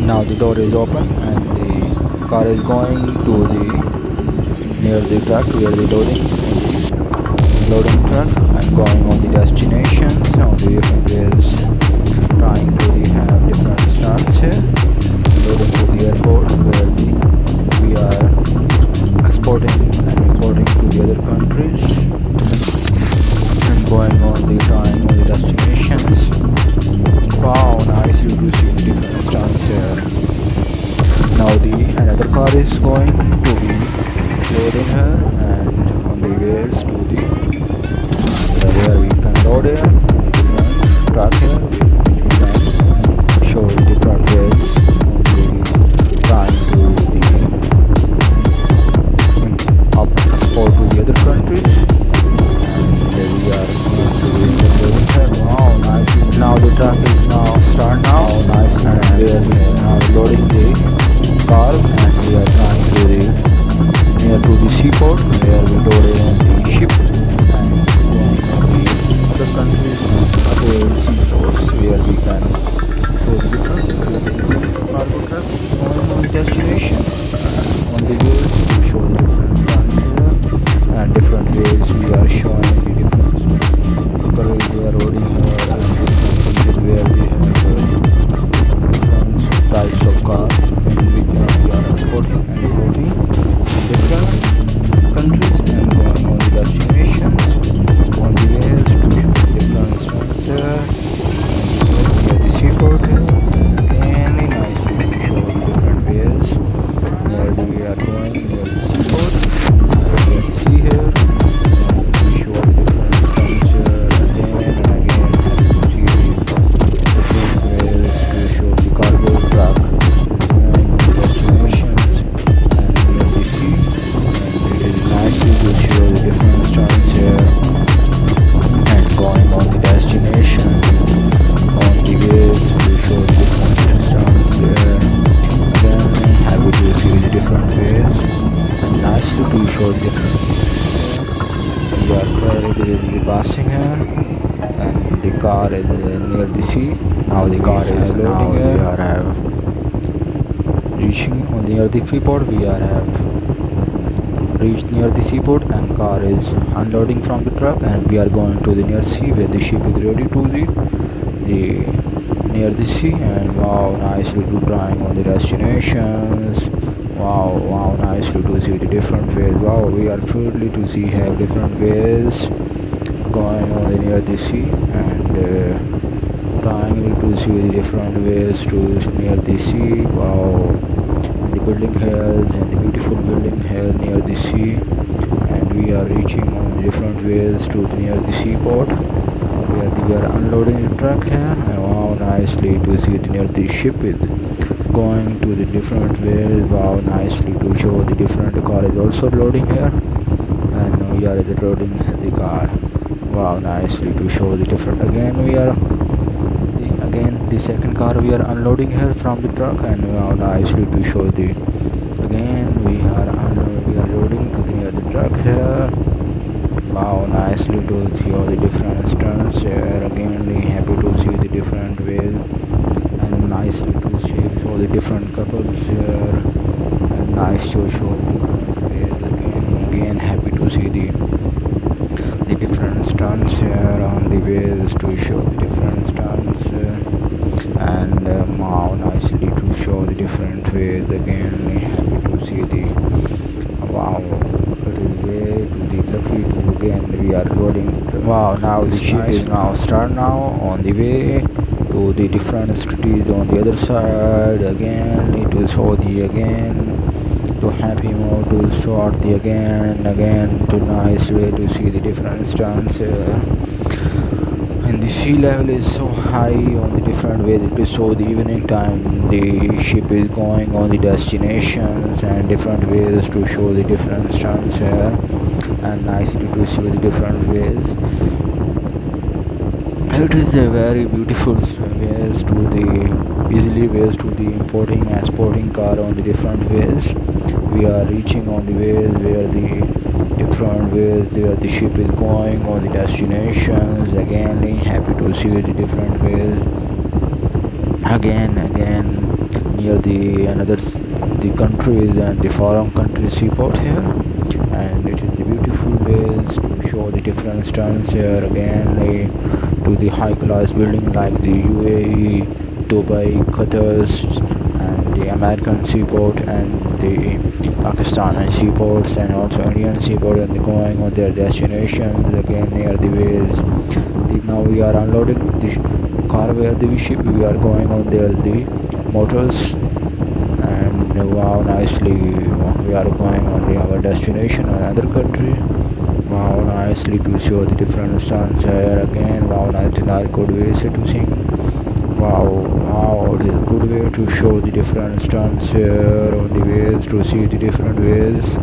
Now the door is open and the car is going to the near the truck where the loading truck and going on the destinations on the different ways, trying to have different starts here, loading to the airport where we are exporting and importing to the other countries and going on the time on the destinations. Wow, nice, you do see the different starts here. Now another car is going to be loading here and on the ways to the where we can load here different truck here we can show different ways on the trying to the export to the other countries and we are going to the loading here. Wow, nice. Now the truck is now start now. Nice. And we are now loading the car and we are trying to the near to the seaport where we loaded on the ship and going to the other countries and other seaports where we can show the different cargo truck going on the destination on the wheels to show the different stands here and different ways we are showing the different colors we are loading here and different countries where we have different types of car in which we are exporting and importing different countries and going on the destinations on the ways to show the different stands here near the seaport here and nicely to show the different ways near the we are going near the seaport you can see here and we show the different stands here again and again and to see the different ways to show the cargo truck going on the destinations and near the sea and it is nicely to show the different stands here and going on the destination on the ways to show the different stands here again happy to see the different ways and nicely to show the different we are currently passing here and the car is near the sea. Now the car is loading here. We are reaching on near the seaport. We are have reached near the seaport and car is unloading from the truck and we are going to the near sea where the ship is ready to the near the sea and wow, nicely to trying on the destinations. Wow, nicely to see the different ways. Wow, we are thrilled to see have different ways going on the near the sea and trying to see the different ways to near the sea. Wow, and the building here and the beautiful building here near the sea and we are reaching on the different ways to near the seaport where we are unloading the truck here and wow, nicely to see the near the ship is going to the different ways. Wow, nicely to show the different car is also loading here and we are loading the car. Wow, nicely to show the different again we are the second car we are unloading here from the truck and wow, nicely to show the again we are loading to the near the truck here. Wow, nicely to see all the different stunts here again we happy to see the different ways and nicely to see all the different couples here and nice to show the ways again happy to see the different stunts here on the ways to show the different stunts and wow, nicely to show the different ways again happy to see the wow, it is way to the lucky to again we are loading. Wow, now the ship is now start now on the way to the different cities on the other side again it will show the again to happy mode to start the again to nice way to see the different stunts and the sea level is so high on the different ways it will show the evening time the ship is going on the destinations and different ways to show the different stunts here and nicely to see the different ways. It is a very beautiful ways to the easily ways to the importing and exporting car on the different ways. We are reaching on the ways where the different ways where the ship is going on the destinations again happy to see the different ways again near the the countries and the foreign country seaport here, and it is the beautiful ways to show the different stunts here again, to the high class building like the UAE, Dubai, Qatar, and the American seaport and the Pakistani seaports and also Indian seaport, and going on their destinations again near the ways. Now we are unloading the car where the ship we are going on there the motors, and wow, nicely we are going on our destination another country. Wow, nicely to show the different stunts here again. Wow, nice good ways to sing. Wow, it is a good way to show the different stunts here on the ways, to see the different ways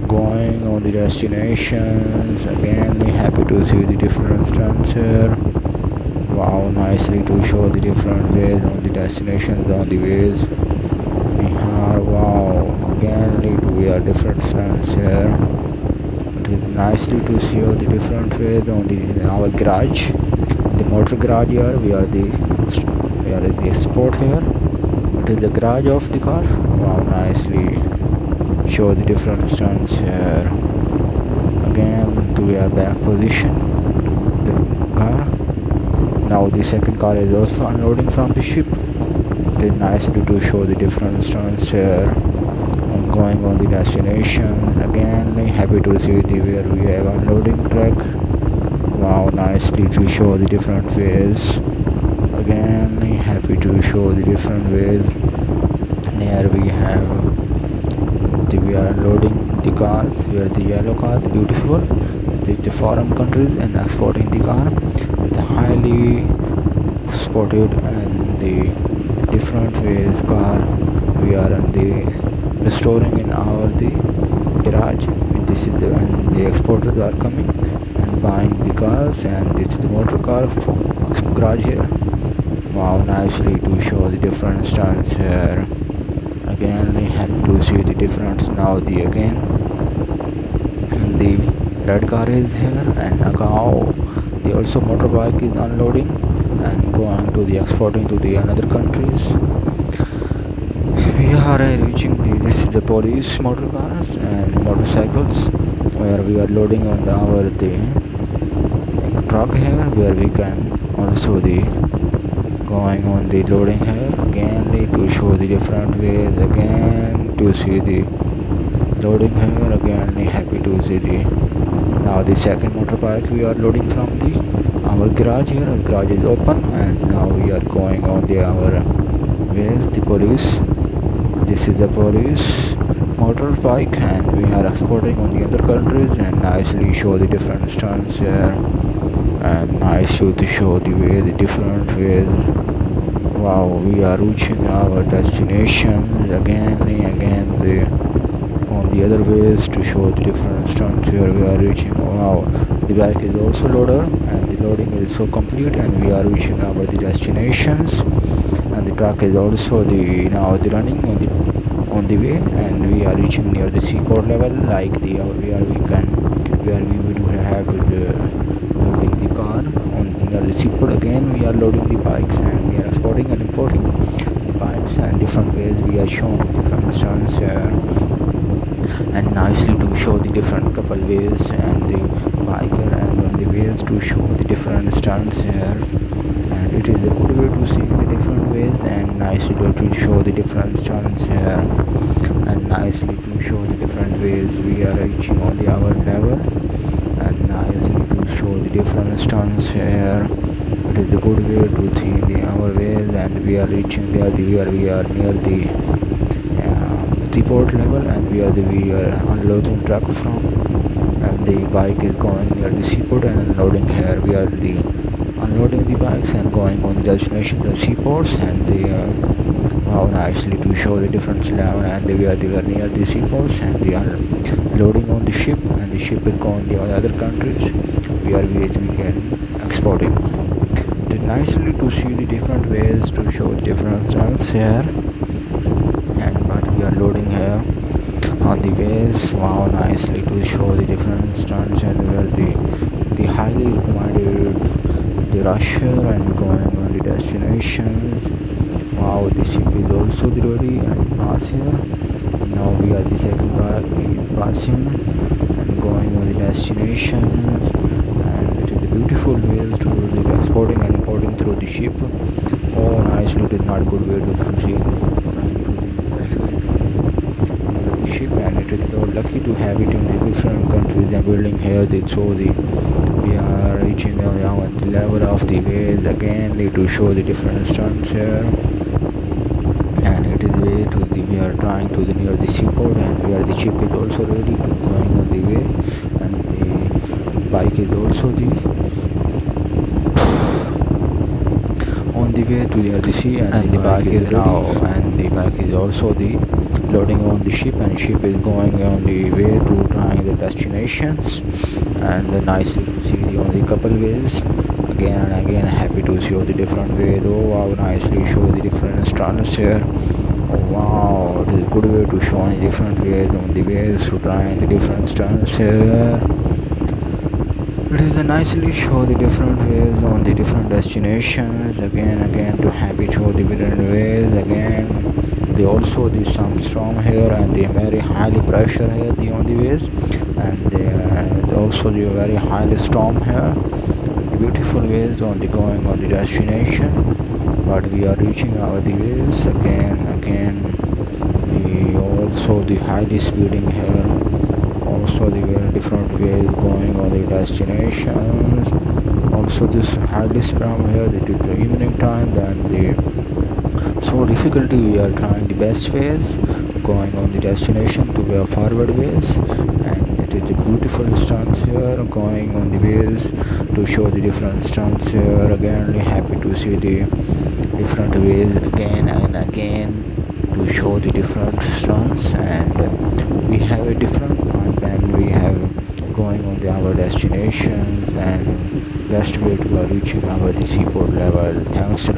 going on the destinations again. Happy to see the different stunts here. Wow, nicely to show the different ways on the destinations on the ways. Wow, again we are different stunts here. It is nicely to show the different ways on our garage, in the motor garage here. We are in the export here. It is the garage of the car. Wow, nicely show the different stunts here. Again we are back position the car. Now the second car is also unloading from the ship. It is nicely to show the different stunts here. Going on the destination again. Happy to see where we have unloading truck. Wow, nicely to show the different ways. Again, happy to show the different ways. Here we have we are unloading the cars. Where the yellow car, the beautiful, the foreign countries, and exporting the car with the highly spotted and the different ways car. We are in the restoring in our the garage. This is when the exporters are coming and buying the cars, and this is the motor car from garage here. Wow, nicely to show the different stunts here. Again, we have to see the difference. Now the again the red car is here, and now the also motorbike is unloading and going to the exporting to the another countries. We are reaching this is the police motor cars and motorcycles, where we are loading on our truck here, where we can also the going on the loading here again to show the different ways again to see the loading here again. Happy to see the now the second motorbike we are loading from the our garage here. The garage is open, and now we are going on our ways the police. This is the police motorbike, and we are exporting on the other countries, and nicely show the different stunts here, and nice to show the way the different ways. Wow, we are reaching our destinations again the on the other ways to show the different stunts here. We are reaching. Wow, the bike is also loader, and the loading is so complete, and we are reaching our the destinations, and the truck is also now the running on the way, and we are reaching near the seaport level, like where we will have loading the car on near the seaport. Again we are loading the bikes, and we are exporting and importing the bikes, and different ways we are showing different stunts here, and nicely to show the different couple ways and the biker, and on the ways to show the different stunts here. And it is a good way to see the different ways, and nicely to show the different stunts here, and nicely to show the different ways we are reaching on our level, and nicely to show the different stunts here. It is a good way to see our ways, and we are reaching where we are near the seaport level, and we are unloading truck from, and the bike is going near the seaport and unloading here. We are unloading the bikes and going on the destination to seaports, and how nicely to show the difference level, and we are near the seaports, and we are loading on the ship, and the ship is going to the other countries where we can exporting. It is nicely to see the different ways to show the different styles here, and but we are loading here on the ways. Wow, nicely to show the different stunts, and where the highly recommended the rush here and going on the destinations. Wow, the ship is also the ready and pass here. And now we are the second bike passing and going on the destinations, and it is a beautiful way to the exporting and importing through the ship. Oh, nicely, it is not good way to proceed the ship, and it is so lucky to have it in the different countries and building here. They show the we are reaching our the level of the waves again. They do show the different stunts here, and it is way to the we are trying to the near the seaport, and where the ship is also ready to going on the way, and the bike is also the on the way to near the sea, and the bike is now, and the bike is also the loading on the ship, and ship is going on the way to trying the destinations, and nicely to see the only couple ways again and again. Happy to show the different ways. Oh wow, nicely show the different stunts here. Oh wow, it is a good way to show the different ways on the ways to trying the different stunts here. It is a nicely show the different ways on the different destinations again to happy show the different ways again. They also the some storm here, and the very highly pressure here the on the ways, and they also the very highly storm here. The beautiful ways on the going on the destination, but we are reaching our the ways again. The also the highly speeding here. Also the very different ways going on the destinations. Also this highly from here that is the evening time, then the so difficulty we are trying the best ways going on the destination to where forward ways, and it is a beautiful stunts here going on the ways to show the different stunts here again. Happy to see the different ways again and again to show the different stunts, and we have a different point, and we have going on our destinations, and best way to reaching our the seaport level. Thanks a lot.